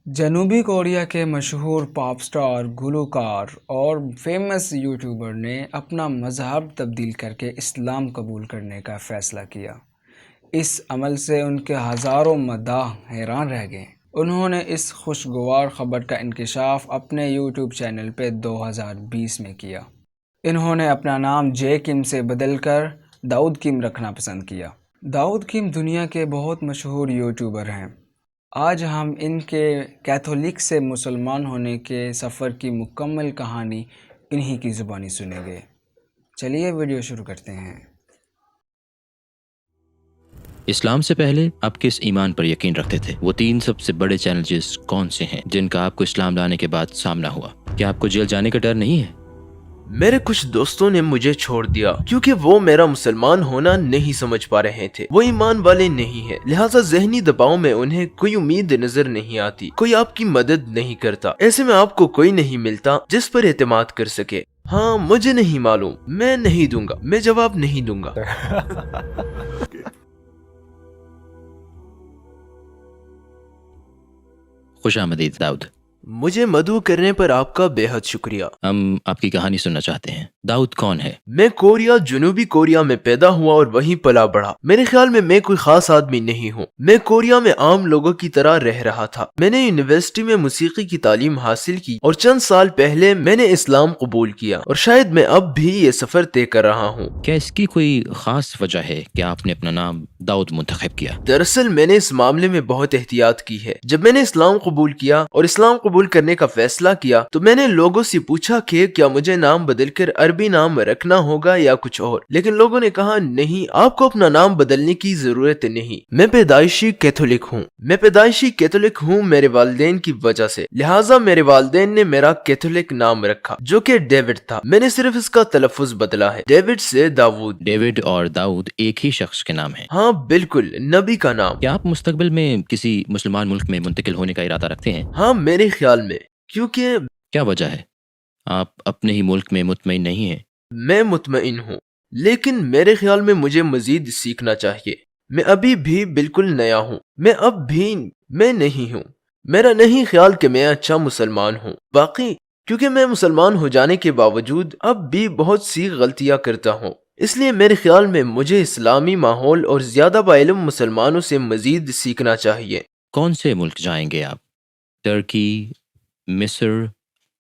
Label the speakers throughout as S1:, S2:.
S1: جنوبی کوریا کے مشہور پاپ سٹار، گلوکار اور فیمس یوٹیوبر نے اپنا مذہب تبدیل کر کے اسلام قبول کرنے کا فیصلہ کیا۔ اس عمل سے ان کے ہزاروں مداح حیران رہ گئے۔ انہوں نے اس خوشگوار خبر کا انکشاف اپنے یوٹیوب چینل پہ 2020 میں کیا۔ انہوں نے اپنا نام جے کم سے بدل کر داؤد کم رکھنا پسند کیا۔ داؤد کم دنیا کے بہت مشہور یوٹیوبر ہیں۔ آج ہم ان کے کیتھولک سے مسلمان ہونے کے سفر کی مکمل کہانی انہی کی زبانی سنیں گے۔ چلیے ویڈیو شروع کرتے ہیں۔
S2: اسلام سے پہلے آپ کس ایمان پر یقین رکھتے تھے؟ وہ 3 سب سے بڑے چیلنجز کون سے ہیں جن کا آپ کو اسلام لانے کے بعد سامنا ہوا؟ کیا آپ کو جیل جانے کا ڈر نہیں ہے؟
S3: میرے کچھ دوستوں نے مجھے چھوڑ دیا کیونکہ وہ میرا مسلمان ہونا نہیں سمجھ پا رہے تھے۔ وہ ایمان والے نہیں ہیں، لہٰذا ذہنی دباؤ میں انہیں کوئی امید نظر نہیں آتی، کوئی آپ کی مدد نہیں کرتا۔ ایسے میں آپ کو کوئی نہیں ملتا جس پر اعتماد کر سکے۔ ہاں، مجھے نہیں معلوم، میں نہیں دوں گا، میں جواب نہیں دوں گا۔
S2: خوش آمدید داؤد۔
S3: مجھے مدعو کرنے پر آپ کا بے حد شکریہ۔
S2: ہم آپ کی کہانی سننا چاہتے ہیں۔ داؤد کون ہے؟
S3: میں کوریا، جنوبی کوریا میں پیدا ہوا اور وہیں پلا بڑھا۔ میرے خیال میں کوئی خاص آدمی نہیں ہوں۔ میں کوریا میں عام لوگوں کی طرح رہ رہا تھا۔ میں نے یونیورسٹی میں موسیقی کی تعلیم حاصل کی اور چند سال پہلے میں نے اسلام قبول کیا، اور شاید میں اب بھی یہ سفر طے کر رہا ہوں۔
S2: کیا اس کی کوئی خاص وجہ ہے کہ آپ نے اپنا نام داؤد منتخب کیا؟
S3: دراصل میں نے اس معاملے میں بہت احتیاط کی ہے۔ جب میں نے اسلام قبول کیا اور اسلام قبول کرنے کا فیصلہ کیا تو میں نے لوگوں سے پوچھا کہ کیا مجھے نام بدل کر عربی نام رکھنا ہوگا یا کچھ اور، لیکن لوگوں نے کہا نہیں، آپ کو اپنا نام بدلنے کی ضرورت نہیں۔ میں پیدائشی کیتھولک ہوں میرے والدین کی وجہ سے، لہٰذا میرے والدین نے میرا کیتھولک نام رکھا جو کہ ڈیوڈ تھا۔ میں نے صرف اس کا تلفظ بدلا ہے، ڈیوڈ سے داؤد۔
S2: ڈیوڈ اور داؤد ایک ہی شخص کے نام ہیں؟
S3: ہاں بالکل، نبی کا نام۔
S2: کیا آپ مستقبل میں کسی مسلمان ملک میں منتقل ہونے کا ارادہ رکھتے ہیں؟
S3: ہاں، میرے خیال میں، کیونکہ
S2: کیا وجہ ہے؟ آپ اپنے ہی ملک میں مطمئن نہیں ہیں؟
S3: میں مطمئن ہوں، لیکن میرے خیال میں مجھے مزید سیکھنا چاہیے۔ میں ابھی بھی بالکل نیا ہوں، میں نہیں ہوں۔ میرا نہیں خیال کہ میں اچھا مسلمان ہوں، باقی کیونکہ میں مسلمان ہو جانے کے باوجود اب بھی بہت سی غلطیاں کرتا ہوں، اس لیے میرے خیال میں مجھے اسلامی ماحول اور زیادہ باعلم مسلمانوں سے مزید سیکھنا چاہیے۔
S2: کون سے ملک جائیں گے آپ؟ ترکی، مصر،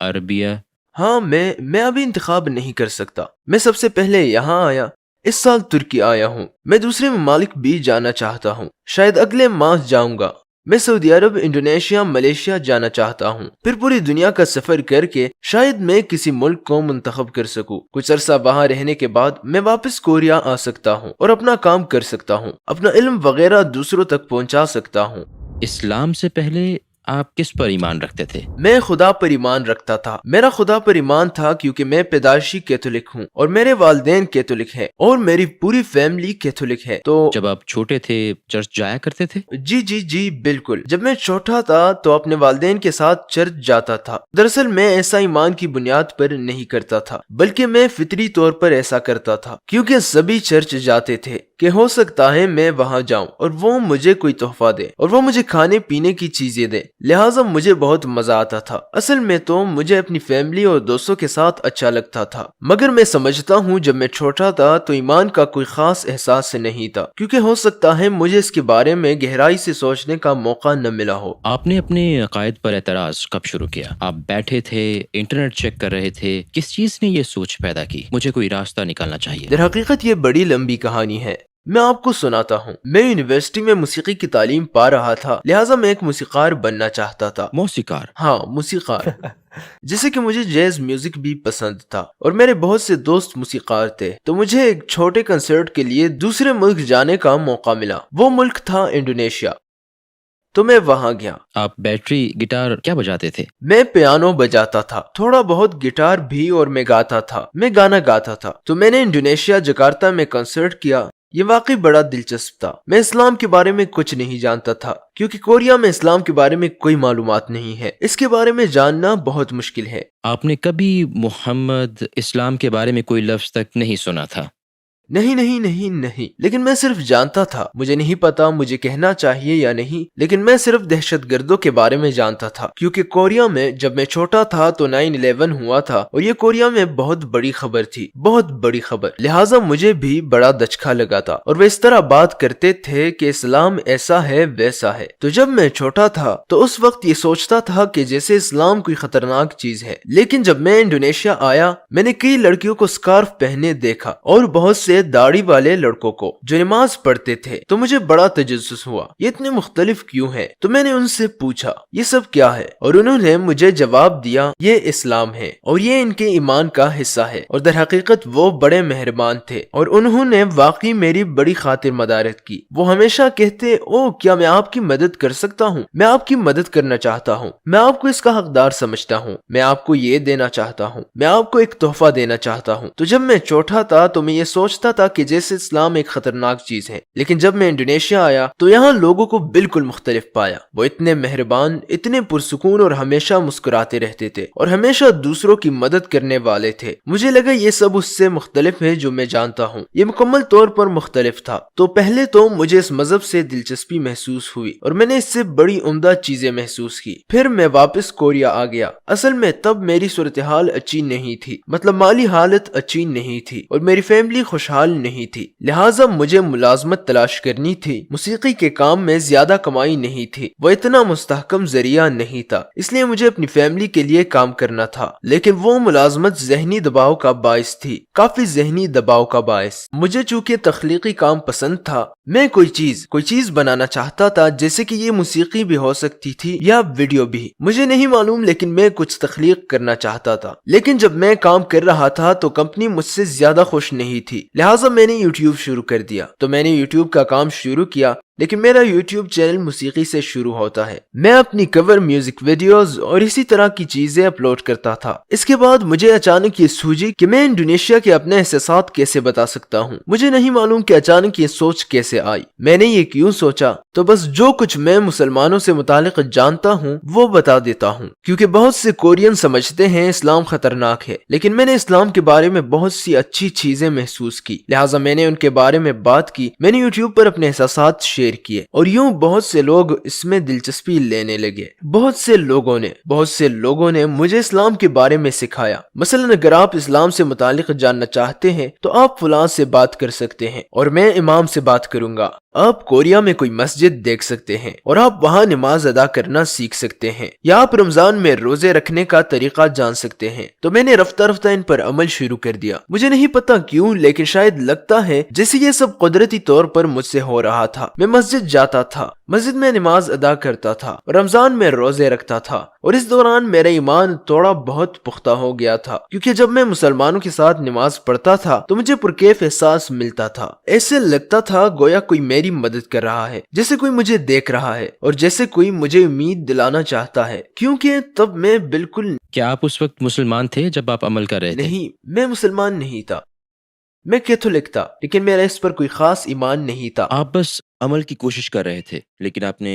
S2: عربیہ؟
S3: ہاں، میں ابھی انتخاب نہیں کر سکتا۔ میں سب سے پہلے یہاں آیا، اس سال ترکی آیا ہوں۔ میں دوسرے ممالک بھی جانا چاہتا ہوں، شاید اگلے ماہ جاؤں گا۔ میں سعودی عرب، انڈونیشیا، ملیشیا جانا چاہتا ہوں، پھر پوری دنیا کا سفر کر کے شاید میں کسی ملک کو منتخب کر سکوں۔ کچھ عرصہ وہاں رہنے کے بعد میں واپس کوریا آ سکتا ہوں اور اپنا کام کر سکتا ہوں، اپنا علم وغیرہ دوسروں تک پہنچا سکتا ہوں۔
S2: اسلام سے پہلے آپ کس پر ایمان رکھتے تھے؟
S3: میں خدا پر ایمان رکھتا تھا۔ میرا خدا پر ایمان تھا کیونکہ میں پیدائشی کیتھولک ہوں اور میرے والدین کیتھولک ہیں اور میری پوری فیملی کیتھولک ہے۔ تو
S2: جب آپ چھوٹے تھے چرچ جایا کرتے تھے؟
S3: جی بالکل۔ جب میں چھوٹا تھا تو اپنے والدین کے ساتھ چرچ جاتا تھا۔ دراصل میں ایسا ایمان کی بنیاد پر نہیں کرتا تھا، بلکہ میں فطری طور پر ایسا کرتا تھا کیونکہ سبھی چرچ جاتے تھے کہ ہو سکتا ہے میں وہاں جاؤں اور وہ مجھے کوئی تحفہ دے اور وہ مجھے کھانے پینے کی چیزیں دے، لہٰذا مجھے بہت مزہ آتا تھا۔ اصل میں تو مجھے اپنی فیملی اور دوستوں کے ساتھ اچھا لگتا تھا، مگر میں سمجھتا ہوں جب میں چھوٹا تھا تو ایمان کا کوئی خاص احساس نہیں تھا، کیونکہ ہو سکتا ہے مجھے اس کے بارے میں گہرائی سے سوچنے کا موقع نہ ملا ہو۔
S2: آپ نے اپنے عقائد پر اعتراض کب شروع کیا؟ آپ بیٹھے تھے، انٹرنیٹ چیک کر رہے تھے، کس چیز نے یہ سوچ پیدا کی مجھے کوئی راستہ نکالنا چاہیے؟
S3: در حقیقت یہ بڑی لمبی کہانی ہے، میں آپ کو سناتا ہوں۔ میں یونیورسٹی میں موسیقی کی تعلیم پا رہا تھا، لہٰذا میں ایک موسیقار بننا چاہتا تھا۔
S2: موسیقار؟
S3: ہاں، موسیقار۔ جیسے کہ مجھے جیز میوزک بھی پسند تھا اور میرے بہت سے دوست موسیقار تھے، تو مجھے ایک چھوٹے کنسرٹ کے لیے دوسرے ملک جانے کا موقع ملا۔ وہ ملک تھا انڈونیشیا، تو میں وہاں گیا۔
S2: آپ بیٹری گٹار کیا بجاتے تھے؟
S3: میں پیانو بجاتا تھا، تھوڑا بہت گٹار بھی، اور میں گاتا تھا، میں گانا گاتا تھا۔ تو میں نے انڈونیشیا جکارتا میں کنسرٹ کیا۔ یہ واقعی بڑا دلچسپ تھا۔ میں اسلام کے بارے میں کچھ نہیں جانتا تھا کیونکہ کوریا میں اسلام کے بارے میں کوئی معلومات نہیں ہے، اس کے بارے میں جاننا بہت مشکل ہے۔
S2: آپ نے کبھی محمد، اسلام کے بارے میں کوئی لفظ تک نہیں سنا تھا؟
S3: نہیں نہیں نہیں نہیں، لیکن میں صرف جانتا تھا، مجھے نہیں پتا مجھے کہنا چاہیے یا نہیں، لیکن میں صرف دہشت گردوں کے بارے میں جانتا تھا، کیونکہ کوریا میں جب میں چھوٹا تھا تو 9/11 ہوا تھا اور یہ کوریا میں بہت بڑی خبر تھی، بہت بڑی خبر، لہٰذا مجھے بھی بڑا دچکا لگا تھا اور وہ اس طرح بات کرتے تھے کہ اسلام ایسا ہے ویسا ہے۔ تو جب میں چھوٹا تھا تو اس وقت یہ سوچتا تھا کہ جیسے اسلام کوئی خطرناک چیز ہے، لیکن جب میں انڈونیشیا آیا میں نے کئی لڑکیوں کو سکارف پہنے دیکھا اور بہت سے داڑھی والے لڑکوں کو جو نماز پڑھتے تھے، تو مجھے بڑا تجسس ہوا یہ اتنے مختلف کیوں ہیں۔ تو میں نے ان سے پوچھا یہ سب کیا ہے، اور انہوں نے مجھے جواب دیا یہ اسلام ہے اور یہ ان کے ایمان کا حصہ ہے، اور در حقیقت وہ بڑے مہربان تھے اور انہوں نے واقعی میری بڑی خاطر مدارت کی۔ وہ ہمیشہ کہتے او کیا میں آپ کی مدد کر سکتا ہوں، میں آپ کی مدد کرنا چاہتا ہوں، میں آپ کو اس کا حقدار سمجھتا ہوں، میں آپ کو یہ دینا چاہتا ہوں، میں آپ کو ایک تحفہ دینا چاہتا ہوں۔ تو جب میں چھوٹا تھا تو میں یہ سوچتا تھا کہ جیسے اسلام ایک خطرناک چیز ہے، لیکن جب میں انڈونیشیا آیا تو یہاں لوگوں کو بالکل مختلف پایا، وہ اتنے مہربان، اتنے پرسکون اور ہمیشہ مسکراتے رہتے تھے اور ہمیشہ دوسروں کی مدد کرنے والے تھے۔ مجھے لگا یہ سب اس سے مختلف ہے جو میں جانتا ہوں، یہ مکمل طور پر مختلف تھا۔ تو پہلے تو مجھے اس مذہب سے دلچسپی محسوس ہوئی اور میں نے اس سے بڑی عمدہ چیزیں محسوس کی۔ پھر میں واپس کوریا آ گیا۔ اصل میں تب میری صورتحال اچھی نہیں تھی، مطلب مالی حالت اچھی نہیں تھی اور میری فیملی خوشحال نہیں تھی، لہٰذا مجھے ملازمت تلاش کرنی تھی۔ موسیقی کے کام میں زیادہ کمائی نہیں تھی، وہ اتنا مستحکم ذریعہ نہیں تھا، اس لیے مجھے اپنی فیملی کے لیے کام کرنا تھا، لیکن وہ ملازمت ذہنی دباؤ کا باعث تھی، کافی ذہنی دباؤ کا باعث۔ مجھے چونکہ تخلیقی کام پسند تھا، میں کوئی چیز بنانا چاہتا تھا، جیسے کہ یہ موسیقی بھی ہو سکتی تھی یا ویڈیو بھی، مجھے نہیں معلوم، لیکن میں کچھ تخلیق کرنا چاہتا تھا۔ لیکن جب میں کام کر رہا تھا تو کمپنی مجھ سے زیادہ خوش نہیں تھی، لہٰذا میں نے یوٹیوب شروع کر دیا۔ تو میں نے یوٹیوب کا کام شروع کیا، لیکن میرا یوٹیوب چینل موسیقی سے شروع ہوتا ہے، میں اپنی کور میوزک ویڈیوز اور اسی طرح کی چیزیں اپلوڈ کرتا تھا۔ اس کے بعد مجھے اچانک یہ سوجی کہ میں انڈونیشیا کے اپنے احساسات کیسے بتا سکتا ہوں، مجھے نہیں معلوم کہ اچانک یہ سوچ کیسے آئی، میں نے یہ کیوں سوچا، تو بس جو کچھ میں مسلمانوں سے متعلق جانتا ہوں وہ بتا دیتا ہوں، کیونکہ بہت سے کورین سمجھتے ہیں اسلام خطرناک ہے، لیکن میں نے اسلام کے بارے میں بہت سی اچھی چیزیں محسوس کی، لہٰذا میں نے ان کے بارے میں بات کی، میں نے یوٹیوب پر اپنے احساسات شیئر کیے اور یوں بہت سے لوگ اس میں دلچسپی لینے لگے۔ بہت سے لوگوں نے مجھے اسلام کے بارے میں سکھایا، مثلا اگر آپ اسلام سے متعلق جاننا چاہتے ہیں تو آپ فلاں سے بات کر سکتے ہیں اور میں امام سے بات کروں گا، آپ کوریا میں کوئی مسجد دیکھ سکتے ہیں اور آپ وہاں نماز ادا کرنا سیکھ سکتے ہیں، یا آپ رمضان میں روزے رکھنے کا طریقہ جان سکتے ہیں۔ تو میں نے رفتہ رفتہ ان پر عمل شروع کر دیا، مجھے نہیں پتا کیوں، لیکن شاید لگتا ہے جیسے یہ سب قدرتی طور پر مجھ سے ہو رہا تھا۔ میں مسجد جاتا تھا، مسجد میں نماز ادا کرتا تھا، رمضان میں روزے رکھتا تھا، اور اس دوران میرا ایمان تھوڑا بہت پختہ ہو گیا تھا، کیونکہ جب میں مسلمانوں کے ساتھ نماز پڑھتا تھا تو مجھے پرکیف احساس ملتا تھا، ایسے لگتا تھا گویا کوئی میری مدد کر رہا ہے، جیسے کوئی مجھے دیکھ رہا ہے اور جیسے کوئی مجھے امید دلانا چاہتا ہے، کیونکہ تب میں بالکل
S2: کیا آپ اس وقت مسلمان تھے جب آپ عمل کر رہے تھے؟
S3: نہیں، میں مسلمان نہیں تھا، میں کیتھولک تھا، لیکن میرا اس پر کوئی خاص ایمان نہیں تھا۔
S2: آپ بس عمل کی کوشش کر رہے تھے، لیکن آپ نے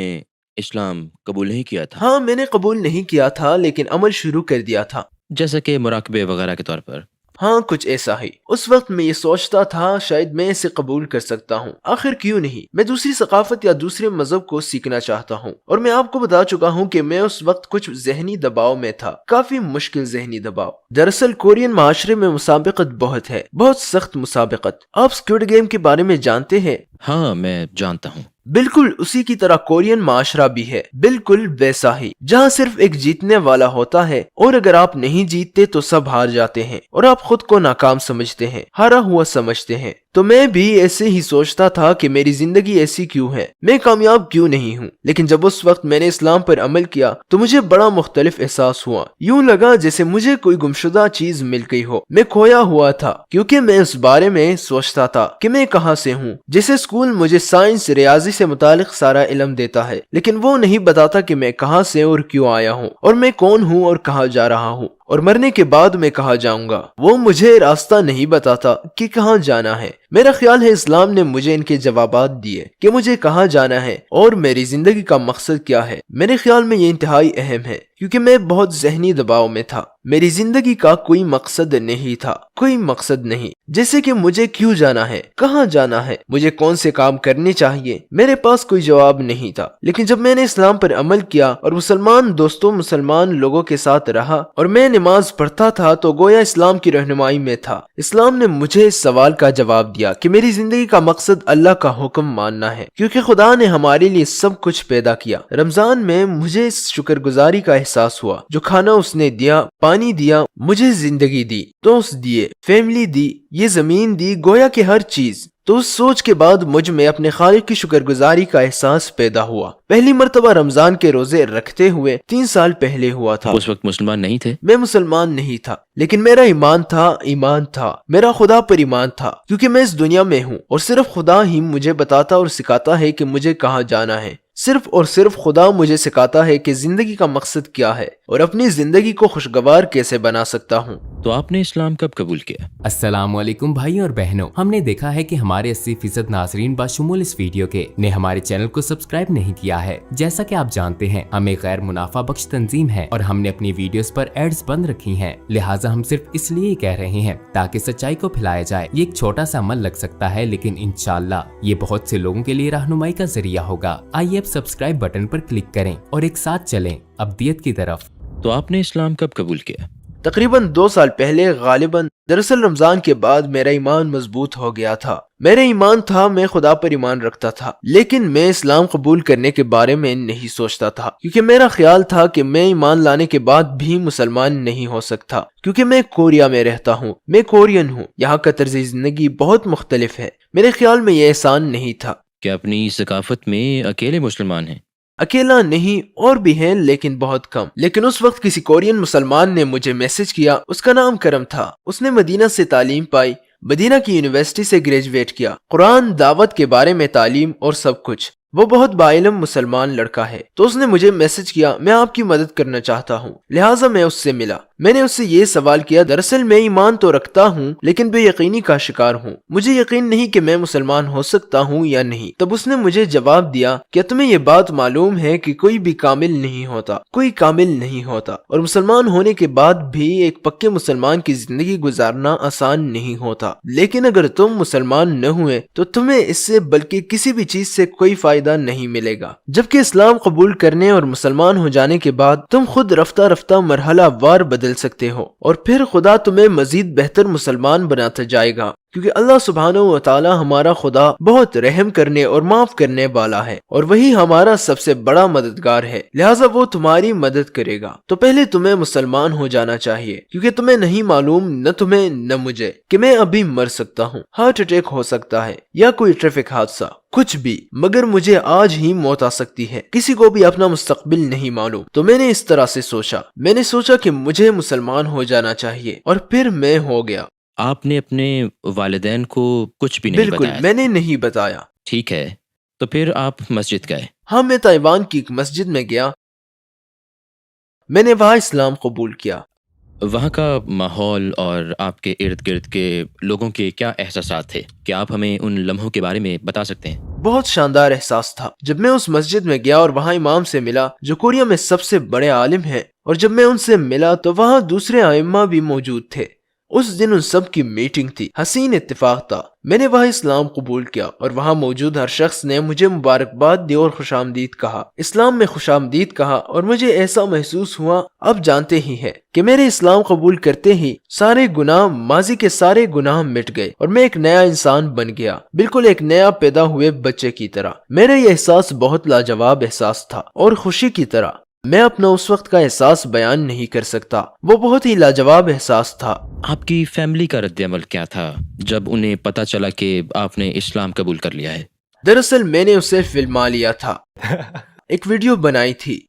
S2: اسلام قبول نہیں کیا تھا؟
S3: ہاں، میں نے قبول نہیں کیا تھا لیکن عمل شروع کر دیا تھا،
S2: جیسا کہ مراقبے وغیرہ کے طور پر؟
S3: ہاں، کچھ ایسا ہی۔ اس وقت میں یہ سوچتا تھا شاید میں اسے قبول کر سکتا ہوں، آخر کیوں نہیں، میں دوسری ثقافت یا دوسرے مذہب کو سیکھنا چاہتا ہوں، اور میں آپ کو بتا چکا ہوں کہ میں اس وقت کچھ ذہنی دباؤ میں تھا، کافی مشکل ذہنی دباؤ۔ دراصل کورین معاشرے میں مسابقت بہت ہے، بہت سخت مسابقت۔ آپ اسکوڈ گیم کے بارے میں جانتے ہیں؟
S2: ہاں، میں جانتا ہوں۔
S3: بالکل اسی کی طرح کورین معاشرہ بھی ہے، بالکل ویسا ہی، جہاں صرف ایک جیتنے والا ہوتا ہے اور اگر آپ نہیں جیتتے تو سب ہار جاتے ہیں اور آپ خود کو ناکام سمجھتے ہیں، ہارا ہوا سمجھتے ہیں۔ تو میں بھی ایسے ہی سوچتا تھا کہ میری زندگی ایسی کیوں ہے، میں کامیاب کیوں نہیں ہوں، لیکن جب اس وقت میں نے اسلام پر عمل کیا تو مجھے بڑا مختلف احساس ہوا، یوں لگا جیسے مجھے کوئی گمشدہ چیز مل گئی ہو، میں کھویا ہوا تھا، کیونکہ میں اس بارے میں سوچتا تھا کہ میں کہاں سے ہوں، جیسے اسکول مجھے سائنس ریاضی سے متعلق سارا علم دیتا ہے، لیکن وہ نہیں بتاتا کہ میں کہاں سے اور کیوں آیا ہوں اور میں کون ہوں اور کہاں جا رہا ہوں اور مرنے کے بعد میں کہاں جاؤں گا۔ وہ مجھے راستہ نہیں بتاتا کہ کہاں جانا ہے۔ میرا خیال ہے اسلام نے مجھے ان کے جوابات دیے کہ مجھے کہاں جانا ہے اور میری زندگی کا مقصد کیا ہے۔ میرے خیال میں یہ انتہائی اہم ہے کیونکہ میں بہت ذہنی دباؤ میں تھا. میری زندگی کا کوئی مقصد نہیں تھا, کوئی مقصد نہیں, جیسے کہ مجھے کیوں جانا ہے, کہاں جانا ہے, مجھے کون سے کام کرنے چاہیے. میرے پاس کوئی جواب نہیں تھا. لیکن جب میں نے اسلام پر عمل کیا اور مسلمان دوستوں مسلمان لوگوں کے ساتھ رہا اور میں نماز پڑھتا تھا تو گویا اسلام کی رہنمائی میں تھا. اسلام نے مجھے اس سوال کا جواب دیا کہ میری زندگی کا مقصد اللہ کا حکم ماننا ہے, کیونکہ خدا نے ہمارے لیے سب کچھ پیدا کیا. رمضان میں مجھے اس شکر گزاری کا احساس ہوا. جو کھانا اس نے دیا, پانی دیا, مجھے زندگی دی, دوست دیے, فیملی دی, یہ زمین دی, گویا کہ ہر چیز. تو اس سوچ کے بعد مجھ میں اپنے خالق کی شکر گزاری کا احساس پیدا ہوا. پہلی مرتبہ رمضان کے روزے رکھتے ہوئے 3 سال پہلے ہوا تھا.
S2: اس وقت مسلمان نہیں تھے؟
S3: میں مسلمان نہیں تھا, لیکن میرا ایمان تھا, میرا خدا پر ایمان تھا, کیونکہ میں اس دنیا میں ہوں اور صرف خدا ہی مجھے بتاتا اور سکھاتا ہے کہ مجھے کہاں جانا ہے. صرف اور صرف خدا مجھے سکھاتا ہے کہ زندگی کا مقصد کیا ہے اور اپنی زندگی کو خوشگوار کیسے بنا سکتا ہوں.
S2: تو آپ نے اسلام کب قبول کیا؟
S4: السلام علیکم بھائی اور بہنوں. ہم نے دیکھا ہے کہ ہمارے 80% ناظرین بشمول اس ویڈیو کے نے ہمارے چینل کو سبسکرائب نہیں کیا ہے. جیسا کہ آپ جانتے ہیں ہم ایک غیر منافع بخش تنظیم ہے اور ہم نے اپنی ویڈیوز پر ایڈز بند رکھی ہیں, لہٰذا ہم صرف اس لیے کہہ رہے ہیں تاکہ سچائی کو پھیلایا جائے. یہ ایک چھوٹا سا عمل لگ سکتا ہے لیکن انشاءاللہ یہ بہت سے لوگوں کے لیے رہنمائی کا ذریعہ ہوگا. آئیے اب سبسکرائب بٹن پر کلک کریں اور ایک ساتھ چلیں ابدیت کی طرف.
S2: تو آپ نے اسلام کب قبول کیا؟
S3: تقریباً 2 سال پہلے غالباً. دراصل رمضان کے بعد میرا ایمان مضبوط ہو گیا تھا. میرا ایمان تھا, میں خدا پر ایمان رکھتا تھا, لیکن میں اسلام قبول کرنے کے بارے میں نہیں سوچتا تھا, کیونکہ میرا خیال تھا کہ میں ایمان لانے کے بعد بھی مسلمان نہیں ہو سکتا, کیونکہ میں کوریا میں رہتا ہوں, میں کورین ہوں, یہاں کا طرز زندگی بہت مختلف ہے. میرے خیال میں یہ آسان نہیں تھا.
S2: کہ اپنی ثقافت میں اکیلے مسلمان ہیں؟
S3: اکیلا نہیں, اور بھی ہیں لیکن بہت کم. لیکن اس وقت کسی کورین مسلمان نے مجھے میسج کیا. اس کا نام کرم تھا. اس نے مدینہ سے تعلیم پائی, مدینہ کی یونیورسٹی سے گریجویٹ کیا, قرآن, دعوت کے بارے میں تعلیم اور سب کچھ. وہ بہت باعلم مسلمان لڑکا ہے. تو اس نے مجھے میسج کیا, میں آپ کی مدد کرنا چاہتا ہوں. لہٰذا میں اس سے ملا. میں نے اس سے یہ سوال کیا, دراصل میں ایمان تو رکھتا ہوں لیکن بے یقینی کا شکار ہوں, مجھے یقین نہیں کہ میں مسلمان ہو سکتا ہوں یا نہیں. تب اس نے مجھے جواب دیا, کیا تمہیں یہ بات معلوم ہے کہ کوئی بھی کامل نہیں ہوتا, کوئی کامل نہیں ہوتا, اور مسلمان ہونے کے بعد بھی ایک پکے مسلمان کی زندگی گزارنا آسان نہیں ہوتا. لیکن اگر تم مسلمان نہ ہوئے تو تمہیں اس سے بلکہ کسی بھی چیز سے کوئی فائدہ نہیں ملے گا, جبکہ اسلام قبول کرنے اور مسلمان ہو جانے کے بعد تم خود رفتہ رفتہ مرحلہ وار بدل سکتے ہو, اور پھر خدا تمہیں مزید بہتر مسلمان بناتا جائے گا, کیونکہ اللہ سبحانہ و تعالی ہمارا خدا بہت رحم کرنے اور معاف کرنے والا ہے, اور وہی ہمارا سب سے بڑا مددگار ہے, لہٰذا وہ تمہاری مدد کرے گا. تو پہلے تمہیں مسلمان ہو جانا چاہیے, کیونکہ تمہیں نہیں معلوم, نہ تمہیں نہ مجھے, کہ میں ابھی مر سکتا ہوں, ہارٹ اٹیک ہو سکتا ہے یا کوئی ٹریفک حادثہ, کچھ بھی, مگر مجھے آج ہی موت آ سکتی ہے. کسی کو بھی اپنا مستقبل نہیں معلوم. تو میں نے اس طرح سے سوچا, میں نے سوچا کہ مجھے مسلمان ہو جانا چاہیے, اور پھر میں ہو گیا.
S2: آپ نے اپنے والدین کو کچھ بھی نہیں
S3: بالکل
S2: بتایا؟
S3: میں نے نہیں بتایا.
S2: ٹھیک ہے, تو پھر آپ مسجد گئے؟
S3: ہاں, میں تائیوان کی ایک مسجد میں گیا. میں نے وہاں اسلام قبول کیا.
S2: وہاں کا ماحول اور آپ کے ارد گرد کے لوگوں کے کیا احساسات تھے؟ کیا آپ ہمیں ان لمحوں کے بارے میں بتا سکتے ہیں؟
S3: بہت شاندار احساس تھا. جب میں اس مسجد میں گیا اور وہاں امام سے ملا جو کوریا میں سب سے بڑے عالم ہیں, اور جب میں ان سے ملا تو وہاں دوسرے ائمہ بھی موجود تھے. اس دن ان سب کی میٹنگ تھی. حسین اتفاق تھا. میں نے وہاں اسلام قبول کیا اور وہاں موجود ہر شخص نے مجھے مبارکباد دی اور خوش آمدید کہا, اسلام میں خوش آمدید کہا, اور مجھے ایسا محسوس ہوا, اب جانتے ہی ہیں کہ میرے اسلام قبول کرتے ہی سارے گناہ, ماضی کے سارے گناہ مٹ گئے اور میں ایک نیا انسان بن گیا, بالکل ایک نیا پیدا ہوئے بچے کی طرح. میرا یہ احساس بہت لاجواب احساس تھا اور خوشی کی طرح. میں اپنا اس وقت کا احساس بیان نہیں کر سکتا, وہ بہت ہی لاجواب احساس تھا.
S2: آپ کی فیملی کا رد عمل کیا تھا جب انہیں پتا چلا کہ آپ نے اسلام قبول کر لیا ہے؟
S3: دراصل میں نے اسے فلما لیا تھا, ایک ویڈیو بنائی تھی.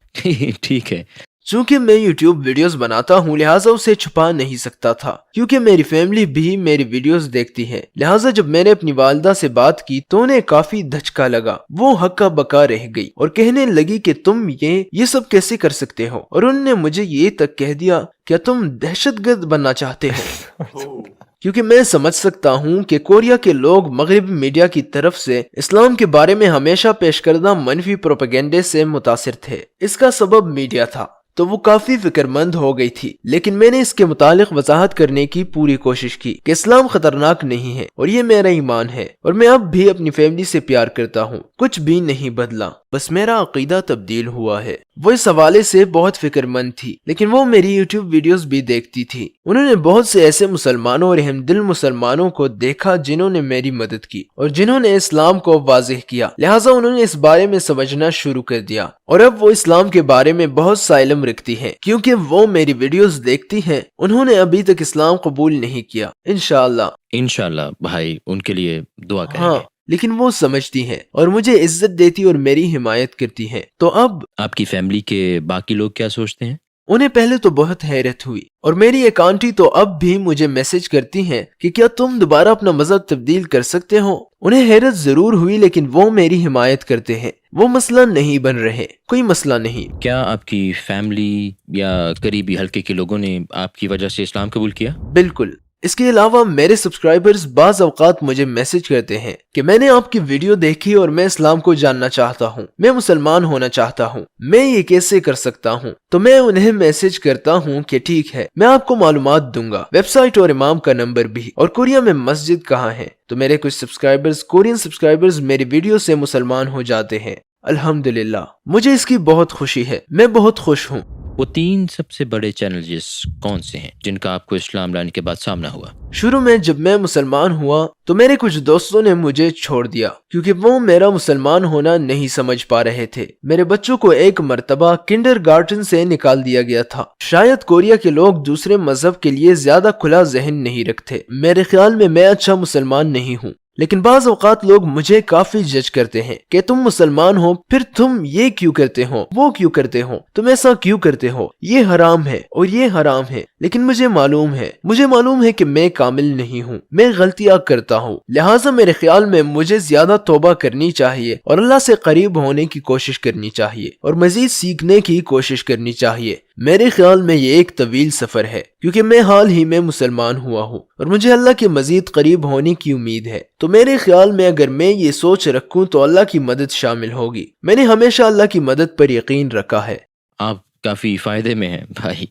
S2: ٹھیک ہے.
S3: چونکہ میں یوٹیوب ویڈیوز بناتا ہوں لہٰذا اسے چھپا نہیں سکتا تھا, کیونکہ میری فیملی بھی میری ویڈیوز دیکھتی ہے. لہٰذا جب میں نے اپنی والدہ سے بات کی تو انہیں کافی دھچکا لگا. وہ ہکا بکا رہ گئی اور کہنے لگی کہ تم یہ سب کیسے کر سکتے ہو, اور انہوں نے مجھے یہ تک کہہ دیا کیا تم دہشت گرد بننا چاہتے ہو. کیونکہ میں سمجھ سکتا ہوں کہ کوریا کے لوگ مغربی میڈیا کی طرف سے اسلام کے بارے میں ہمیشہ پیش کردہ منفی پروپیگنڈے سے متاثر تھے. اس کا سبب میڈیا تھا. تو وہ کافی فکر مند ہو گئی تھی، لیکن میں نے اس کے متعلق وضاحت کرنے کی پوری کوشش کی کہ اسلام خطرناک نہیں ہے اور یہ میرا ایمان ہے، اور میں اب بھی اپنی فیملی سے پیار کرتا ہوں، کچھ بھی نہیں بدلا، بس میرا عقیدہ تبدیل ہوا ہے۔ وہ اس حوالے سے بہت فکر مند تھی، لیکن وہ میری یوٹیوب ویڈیوز بھی دیکھتی تھی۔ انہوں نے بہت سے ایسے مسلمانوں اور ہمدل مسلمانوں کو دیکھا جنہوں نے میری مدد کی اور جنہوں نے اسلام کو واضح کیا، لہٰذا انہوں نے اس بارے میں سمجھنا شروع کر دیا، اور اب وہ اسلام کے بارے میں بہت سا علم رکھتی ہیں کیونکہ وہ میری ویڈیوز دیکھتی ہیں۔ انہوں نے ابھی تک اسلام قبول نہیں کیا، انشاءاللہ
S2: بھائی ان کے لیے دعا کریں
S3: ہاں،
S2: گے۔
S3: لیکن وہ سمجھتی ہیں اور مجھے عزت دیتی اور میری حمایت کرتی ہیں۔ تو اب
S2: آپ کی فیملی کے باقی لوگ کیا سوچتے ہیں؟
S3: انہیں پہلے تو بہت حیرت ہوئی، اور میری ایک آنٹی تو اب بھی مجھے میسج کرتی ہیں کہ کیا تم دوبارہ اپنا مذہب تبدیل کر سکتے ہو۔ انہیں حیرت ضرور ہوئی، لیکن وہ میری حمایت کرتے ہیں، وہ مسئلہ نہیں بن رہے، کوئی مسئلہ نہیں۔
S2: کیا آپ کی فیملی یا قریبی حلقے کے لوگوں نے آپ کی وجہ سے اسلام قبول کیا؟
S3: بالکل۔ اس کے علاوہ میرے سبسکرائبرز بعض اوقات مجھے میسج کرتے ہیں کہ میں نے آپ کی ویڈیو دیکھی اور میں اسلام کو جاننا چاہتا ہوں، میں مسلمان ہونا چاہتا ہوں، میں یہ کیسے کر سکتا ہوں؟ تو میں انہیں میسج کرتا ہوں کہ ٹھیک ہے، میں آپ کو معلومات دوں گا، ویب سائٹ اور امام کا نمبر بھی، اور کوریا میں مسجد کہاں ہے۔ تو میرے کچھ سبسکرائبرز، کورین سبسکرائبرز میری ویڈیو سے مسلمان ہو جاتے ہیں، الحمدللہ، مجھے اس کی بہت خوشی ہے، میں بہت خوش ہوں۔
S2: وہ 3 سب سے بڑے چیلنجز کون سے ہیں جن کا آپ کو اسلام لانے کے بعد سامنا ہوا؟
S3: شروع میں جب میں مسلمان ہوا تو میرے کچھ دوستوں نے مجھے چھوڑ دیا کیونکہ وہ میرا مسلمان ہونا نہیں سمجھ پا رہے تھے۔ میرے بچوں کو ایک مرتبہ کنڈر گارٹن سے نکال دیا گیا تھا۔ شاید کوریا کے لوگ دوسرے مذہب کے لیے زیادہ کھلا ذہن نہیں رکھتے، میرے خیال میں اچھا مسلمان نہیں ہوں، لیکن بعض اوقات لوگ مجھے کافی جج کرتے ہیں کہ تم مسلمان ہو، پھر تم یہ کیوں کرتے ہو، وہ کیوں کرتے ہو، تم ایسا کیوں کرتے ہو، یہ حرام ہے اور یہ حرام ہے۔ لیکن مجھے معلوم ہے کہ میں کامل نہیں ہوں، میں غلطیاں کرتا ہوں، لہٰذا میرے خیال میں مجھے زیادہ توبہ کرنی چاہیے اور اللہ سے قریب ہونے کی کوشش کرنی چاہیے اور مزید سیکھنے کی کوشش کرنی چاہیے۔ میرے خیال میں یہ ایک طویل سفر ہے کیونکہ میں حال ہی میں مسلمان ہوا ہوں اور مجھے اللہ کے مزید قریب ہونے کی امید ہے۔ تو میرے خیال میں اگر میں یہ سوچ رکھوں تو اللہ کی مدد شامل ہوگی۔ میں نے ہمیشہ اللہ کی مدد پر یقین رکھا ہے۔
S2: آپ کافی فائدے میں ہیں بھائی،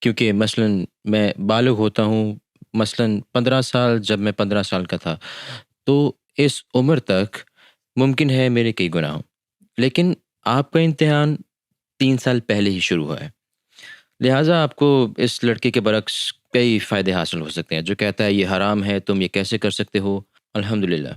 S2: کیونکہ مثلا میں بالغ ہوتا ہوں، مثلا 15 سال، جب میں 15 سال کا تھا تو اس عمر تک ممکن ہے میرے کئی گناہ ہوں، لیکن آپ کا امتحان 3 سال پہلے ہی شروع ہوا ہے، لہٰذا آپ کو اس لڑکے کے برعکس کئی فائدے حاصل ہو سکتے ہیں جو کہتا ہے یہ حرام ہے، تم یہ کیسے کر سکتے ہو۔ الحمدللہ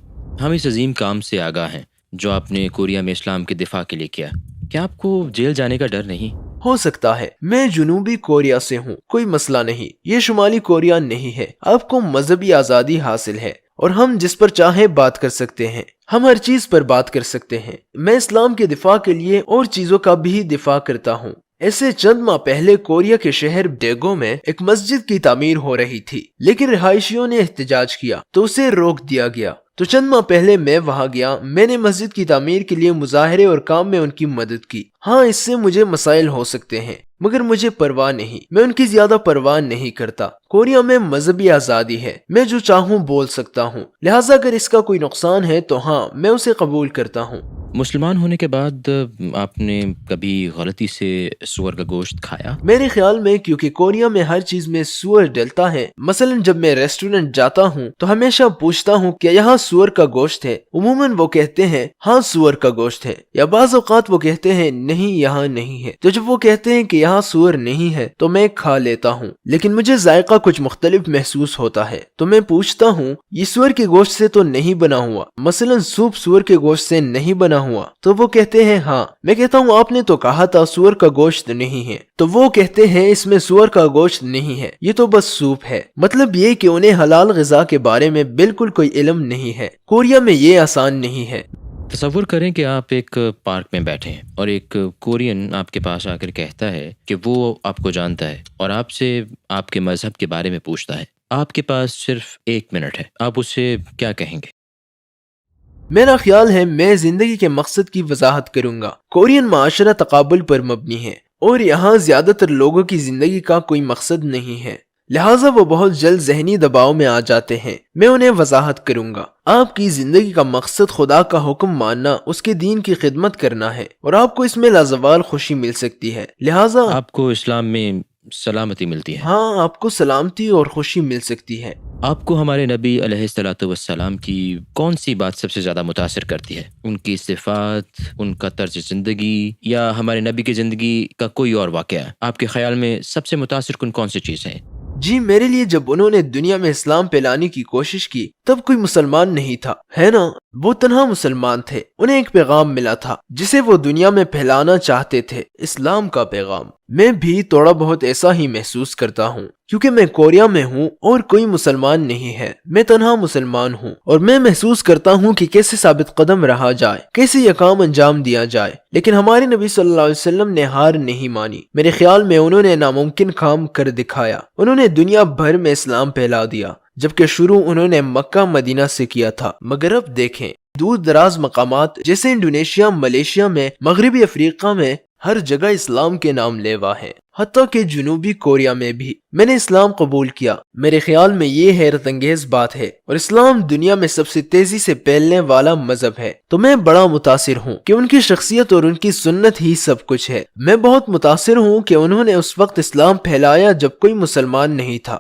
S2: ہم اس عظیم کام سے آگاہ ہیں جو آپ نے کوریا میں اسلام کے دفاع کے لیے کیا۔ کیا آپ کو جیل جانے کا ڈر نہیں؟
S3: ہو سکتا ہے، میں جنوبی کوریا سے ہوں، کوئی مسئلہ نہیں، یہ شمالی کوریا نہیں ہے۔ آپ کو مذہبی آزادی حاصل ہے اور ہم جس پر چاہیں بات کر سکتے ہیں، ہم ہر چیز پر بات کر سکتے ہیں۔ میں اسلام کے دفاع کے لیے اور چیزوں کا بھی دفاع کرتا ہوں۔ ایسے چند ماہ پہلے کوریا کے شہر ڈیگو میں ایک مسجد کی تعمیر ہو رہی تھی، لیکن رہائشیوں نے احتجاج کیا تو اسے روک دیا گیا۔ تو چند ماہ پہلے میں وہاں گیا، میں نے مسجد کی تعمیر کے لیے مظاہرے اور کام میں ان کی مدد کی۔ ہاں، اس سے مجھے مسائل ہو سکتے ہیں مگر مجھے پرواہ نہیں، میں ان کی زیادہ پرواہ نہیں کرتا۔ کوریا میں مذہبی آزادی ہے، میں جو چاہوں بول سکتا ہوں، لہٰذا اگر اس کا کوئی نقصان ہے تو ہاں، میں اسے قبول کرتا ہوں۔
S2: مسلمان ہونے کے بعد آپ نے کبھی غلطی سے سور کا گوشت کھایا؟
S3: میرے خیال میں کیونکہ کوریا میں ہر چیز میں سور ڈلتا ہے، مثلا جب میں ریسٹورنٹ جاتا ہوں تو ہمیشہ پوچھتا ہوں کہ یہاں سور کا گوشت ہے، عموماً وہ کہتے ہیں ہاں سور کا گوشت ہے، یا بعض اوقات وہ کہتے ہیں نہیں یہاں نہیں ہے۔ تو جب وہ کہتے ہیں کہ یہاں سور نہیں ہے تو میں کھا لیتا ہوں، لیکن مجھے ذائقہ کچھ مختلف محسوس ہوتا ہے تو میں پوچھتا ہوں یہ سور کے گوشت سے تو نہیں بنا ہوا، مثلا سوپ سور کے گوشت سے نہیں بنا ہوا، تو وہ کہتے ہیں ہاں۔ میں کہتا ہوں آپ نے تو کہا تھا سور کا گوشت نہیں ہے، تو وہ کہتے ہیں اس میں سور کا گوشت نہیں ہے، یہ تو بس سوپ ہے۔ مطلب یہ کہ انہیں حلال غذا کے بارے میں بالکل کوئی علم نہیں ہے۔ کوریا میں یہ آسان نہیں ہے۔
S2: تصور کریں کہ آپ ایک پارک میں بیٹھے ہیں اور ایک کورین آپ کے پاس آ کر کہتا ہے کہ وہ آپ کو جانتا ہے اور آپ سے آپ کے مذہب کے بارے میں پوچھتا ہے۔ آپ کے پاس صرف 1 منٹ ہے، آپ اسے کیا کہیں گے؟
S3: میرا خیال ہے میں زندگی کے مقصد کی وضاحت کروں گا۔ کورین معاشرہ تقابل پر مبنی ہے اور یہاں زیادہ تر لوگوں کی زندگی کا کوئی مقصد نہیں ہے۔ لہٰذا وہ بہت جلد ذہنی دباؤ میں آ جاتے ہیں۔ میں انہیں وضاحت کروں گا۔ آپ کی زندگی کا مقصد خدا کا حکم ماننا، اس کے دین کی خدمت کرنا ہے، اور آپ کو اس میں لازوال خوشی مل سکتی ہے۔ لہٰذا
S2: آپ کو اسلام میں سلامتی ملتی ہے۔
S3: ہاں، آپ کو سلامتی اور خوشی مل سکتی ہے۔
S2: آپ کو ہمارے نبی علیہ الصلوۃ والسلام کی کون سی بات سب سے زیادہ متاثر کرتی ہے؟ ان کی صفات، ان کا طرز زندگی، یا ہمارے نبی کی زندگی کا کوئی اور واقعہ؟ آپ کے خیال میں سب سے متاثر کن کون سی چیز ہے؟
S3: جی، میرے لیے جب انہوں نے دنیا میں اسلام پھیلانے کی کوشش کی تب کوئی مسلمان نہیں تھا، ہے نا؟ وہ تنہا مسلمان تھے۔ انہیں ایک پیغام ملا تھا جسے وہ دنیا میں پھیلانا چاہتے تھے، اسلام کا پیغام۔ میں بھی تھوڑا بہت ایسا ہی محسوس کرتا ہوں، کیونکہ میں کوریا میں ہوں اور کوئی مسلمان نہیں ہے، میں تنہا مسلمان ہوں، اور میں محسوس کرتا ہوں کہ کیسے ثابت قدم رہا جائے، کیسے یہ کام انجام دیا جائے۔ لیکن ہمارے نبی صلی اللہ علیہ وسلم نے ہار نہیں مانی۔ میرے خیال میں انہوں نے ناممکن کام کر دکھایا۔ انہوں نے دنیا بھر میں اسلام پھیلا دیا، جبکہ شروع انہوں نے مکہ مدینہ سے کیا تھا۔ مگر اب دیکھیں، دور دراز مقامات جیسے انڈونیشیا، ملیشیا میں، مغربی افریقہ میں، ہر جگہ اسلام کے نام لیوا ہے، حتیٰ کہ جنوبی کوریا میں بھی میں نے اسلام قبول کیا۔ میرے خیال میں یہ حیرت انگیز بات ہے، اور اسلام دنیا میں سب سے تیزی سے پھیلنے والا مذہب ہے۔ تو میں بڑا متاثر ہوں کہ ان کی شخصیت اور ان کی سنت ہی سب کچھ ہے۔ میں بہت متاثر ہوں کہ انہوں نے اس وقت اسلام پھیلایا جب کوئی مسلمان نہیں تھا۔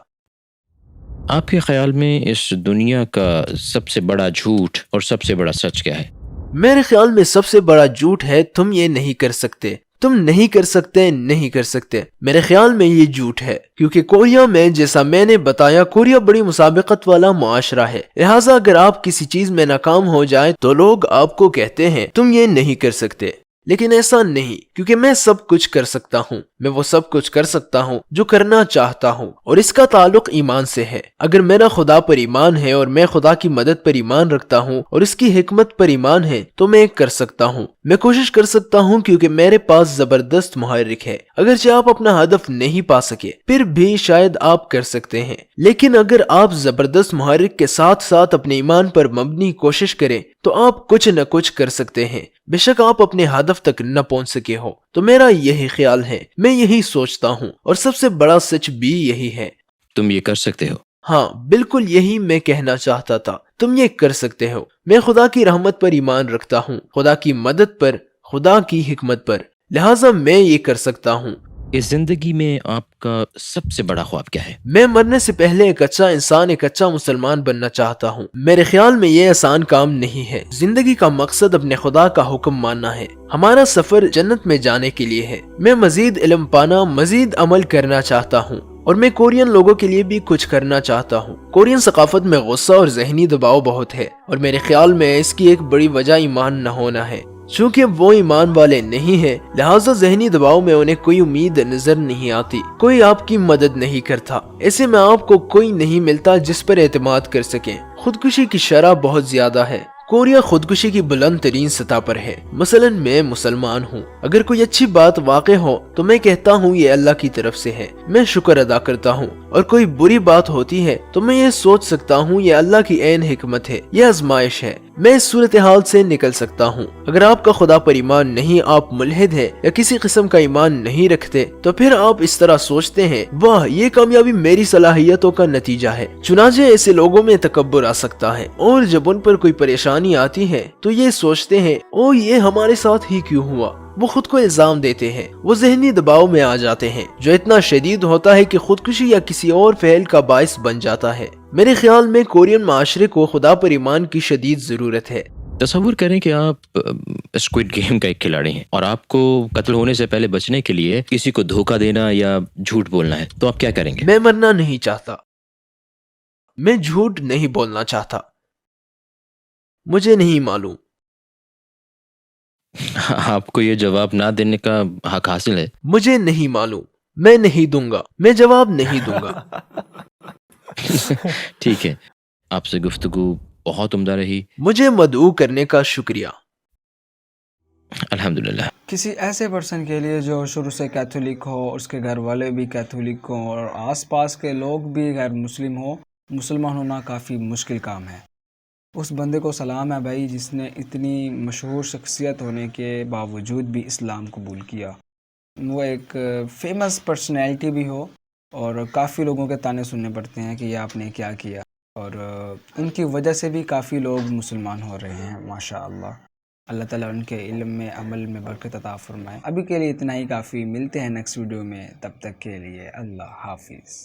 S2: آپ کے خیال میں اس دنیا کا سب سے بڑا جھوٹ اور سب سے بڑا سچ کیا ہے؟
S3: میرے خیال میں سب سے بڑا جھوٹ ہے تم یہ نہیں کر سکتے، تم نہیں کر سکتے، نہیں کر سکتے۔ میرے خیال میں یہ جھوٹ ہے، کیونکہ کوریا میں، جیسا میں نے بتایا، کوریا بڑی مسابقت والا معاشرہ ہے۔ لہٰذا اگر آپ کسی چیز میں ناکام ہو جائیں تو لوگ آپ کو کہتے ہیں تم یہ نہیں کر سکتے۔ لیکن ایسا نہیں، کیونکہ میں سب کچھ کر سکتا ہوں۔ میں وہ سب کچھ کر سکتا ہوں جو کرنا چاہتا ہوں، اور اس کا تعلق ایمان سے ہے۔ اگر میرا خدا پر ایمان ہے اور میں خدا کی مدد پر ایمان رکھتا ہوں اور اس کی حکمت پر ایمان ہے تو میں کر سکتا ہوں، میں کوشش کر سکتا ہوں، کیونکہ میرے پاس زبردست محرک ہے۔ اگرچہ آپ اپنا ہدف نہیں پا سکے پھر بھی شاید آپ کر سکتے ہیں، لیکن اگر آپ زبردست محرک کے ساتھ ساتھ اپنے ایمان پر مبنی کوشش کریں تو آپ کچھ نہ کچھ کر سکتے ہیں، بے شک آپ اپنے ہدف تک نہ پہنچ سکے ہو۔ تو میرا یہی خیال ہے، میں یہی سوچتا ہوں، اور سب سے بڑا سچ بھی یہی ہے۔
S2: تم یہ کر سکتے ہو۔
S3: ہاں، بالکل یہی میں کہنا چاہتا تھا، تم یہ کر سکتے ہو۔ میں خدا کی رحمت پر ایمان رکھتا ہوں، خدا کی مدد پر، خدا کی حکمت پر، لہٰذا میں یہ کر سکتا ہوں۔
S2: اس زندگی میں آپ کا سب سے بڑا خواب کیا ہے؟
S3: میں مرنے سے پہلے ایک اچھا انسان، ایک اچھا مسلمان بننا چاہتا ہوں۔ میرے خیال میں یہ آسان کام نہیں ہے۔ زندگی کا مقصد اپنے خدا کا حکم ماننا ہے۔ ہمارا سفر جنت میں جانے کے لیے ہے۔ میں مزید علم پانا، مزید عمل کرنا چاہتا ہوں، اور میں کورین لوگوں کے لیے بھی کچھ کرنا چاہتا ہوں۔ کورین ثقافت میں غصہ اور ذہنی دباؤ بہت ہے، اور میرے خیال میں اس کی ایک بڑی وجہ ایمان نہ ہونا ہے۔ چونکہ وہ ایمان والے نہیں ہیں، لہٰذا ذہنی دباؤ میں انہیں کوئی امید نظر نہیں آتی، کوئی آپ کی مدد نہیں کرتا۔ ایسے میں آپ کو کوئی نہیں ملتا جس پر اعتماد کر سکیں۔ خودکشی کی شرح بہت زیادہ ہے۔ کوریا خودکشی کی بلند ترین سطح پر ہے۔ مثلا میں مسلمان ہوں، اگر کوئی اچھی بات واقع ہو تو میں کہتا ہوں یہ اللہ کی طرف سے ہے، میں شکر ادا کرتا ہوں، اور کوئی بری بات ہوتی ہے تو میں یہ سوچ سکتا ہوں یہ اللہ کی عین حکمت ہے، یہ آزمائش ہے، میں اس صورتحال سے نکل سکتا ہوں۔ اگر آپ کا خدا پر ایمان نہیں، آپ ملحد ہیں یا کسی قسم کا ایمان نہیں رکھتے، تو پھر آپ اس طرح سوچتے ہیں واہ یہ کامیابی میری صلاحیتوں کا نتیجہ ہے۔ چنانچہ ایسے لوگوں میں تکبر آ سکتا ہے، اور جب ان پر کوئی پریشانی آتی ہے تو یہ سوچتے ہیں او یہ ہمارے ساتھ ہی کیوں ہوا، وہ خود کو الزام دیتے ہیں، وہ ذہنی دباؤ میں آ جاتے ہیں جو اتنا شدید ہوتا ہے کہ خودکشی یا کسی اور فعل کا باعث بن جاتا ہے۔ میرے خیال میں کورین معاشرے کو خدا پر ایمان کی شدید ضرورت ہے۔
S2: تصور کریں کہ آپ اسکوئڈ گیم کا ایک کھلاڑی ہیں اور آپ کو قتل ہونے سے پہلے بچنے کے لیے کسی کو دھوکہ دینا یا جھوٹ بولنا ہے، تو آپ کیا کریں گے؟
S3: میں مرنا نہیں چاہتا، میں جھوٹ نہیں بولنا چاہتا، مجھے نہیں معلوم۔
S2: آپ کو یہ جواب نہ دینے کا حق حاصل ہے۔
S3: مجھے نہیں معلوم، میں نہیں دوں گا، میں جواب نہیں دوں گا۔
S2: ٹھیک ہے، آپ سے گفتگو بہت عمدہ رہی۔
S3: مجھے مدعو کرنے کا شکریہ۔
S2: الحمدللہ۔
S1: کسی ایسے پرسن کے لیے جو شروع سے کیتھولک ہو، اس کے گھر والے بھی کیتھولک ہوں اور آس پاس کے لوگ بھی غیر مسلم ہوں، مسلمان ہونا کافی مشکل کام ہے۔ اس بندے کو سلام ہے بھائی جس نے اتنی مشہور شخصیت ہونے کے باوجود بھی اسلام قبول کیا، وہ ایک فیمس پرسنالٹی بھی ہو اور کافی لوگوں کے تانے سننے پڑتے ہیں کہ یہ آپ نے کیا کیا، اور ان کی وجہ سے بھی کافی لوگ مسلمان ہو رہے ہیں ماشاء اللہ۔ اللہ تعالیٰ ان کے علم میں عمل میں برکت عطا فرمائے۔ ابھی کے لیے اتنا ہی کافی، ملتے ہیں نیکسٹ ویڈیو میں، تب تک کے لیے اللہ حافظ۔